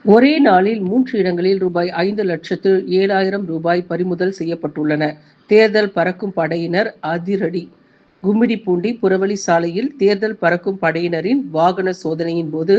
ஒரே நாளில் 3 இடங்களில் ரூபாய் 5,07,000 பறிமுதல் செய்யப்பட்டுள்ளன. தேர்தல் பறக்கும் படையினர் அதிரடி: கும்மிடிப்பூண்டி புறவழி சாலையில் தேர்தல் பறக்கும் படையினரின் வாகன சோதனையின் போது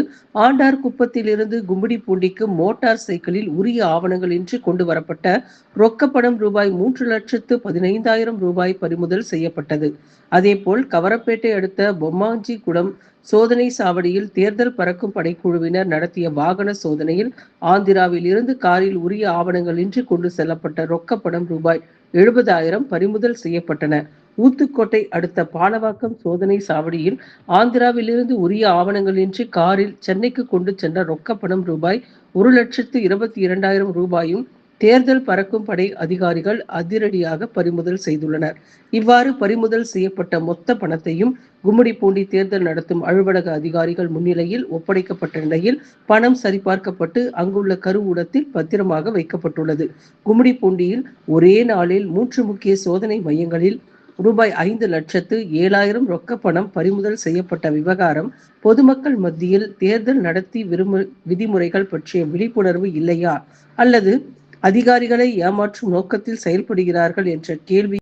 ஆண்டார்குப்பத்திலிருந்து கும்மிடிப்பூண்டிக்கு மோட்டார் சைக்கிளில் உரிய ஆவணங்கள் இன்றி கொண்டு வரப்பட்ட ரொக்கப்பணம் ரூபாய் 3,15,000 பறிமுதல் செய்யப்பட்டது. அதேபோல் கவரப்பேட்டை அடுத்த பொம்மாஞ்சிகுளம் சோதனை சாவடியில் தேர்தல் பறக்கும் படைக்குழுவினர் நடத்திய வாகன சோதனையில் ஆந்திராவில் இருந்து காரில் உரிய ஆவணங்கள் இன்றி கொண்டு செல்லப்பட்ட ரொக்கப்பணம் ரூபாய் 70,000 பறிமுதல் செய்யப்பட்டன. ஊத்துக்கோட்டை அடுத்த பாலவாக்கம் சோதனை சாவடியில் ஆந்திராவிலிருந்து உரிய ஆவணங்களின்றி காரில் சென்னைக்கு கொண்டு சென்ற ரொக்கப்பணம் ரூபாய் 1,22,000 தேர்தல் பறக்கும் படை அதிகாரிகள் அதிரடியாக பறிமுதல் செய்துள்ளனர். இவ்வாறு பறிமுதல் செய்யப்பட்ட மொத்த பணத்தையும் கும்மிடிப்பூண்டி தேர்தல் நடத்தும் அலுவலக அதிகாரிகள் முன்னிலையில் ஒப்படைக்கப்பட்ட நிலையில் பணம் சரிபார்க்கப்பட்டு அங்குள்ள கருவூலத்தில் பத்திரமாக வைக்கப்பட்டுள்ளது. கும்மிடிப்பூண்டியில் ஒரே நாளில் 3 முக்கிய சோதனை மையங்களில் ரூபாய் 5,07,000 ரொக்கப்பணம் பறிமுதல் செய்யப்பட்ட விவகாரம் பொதுமக்கள் மத்தியில் தேர்தல் நடத்தி விதிமுறைகள் பற்றிய விழிப்புணர்வு இல்லையா அல்லது அதிகாரிகளை ஏமாற்றும் நோக்கத்தில் செயல்படுகிறார்கள் என்ற கேள்வி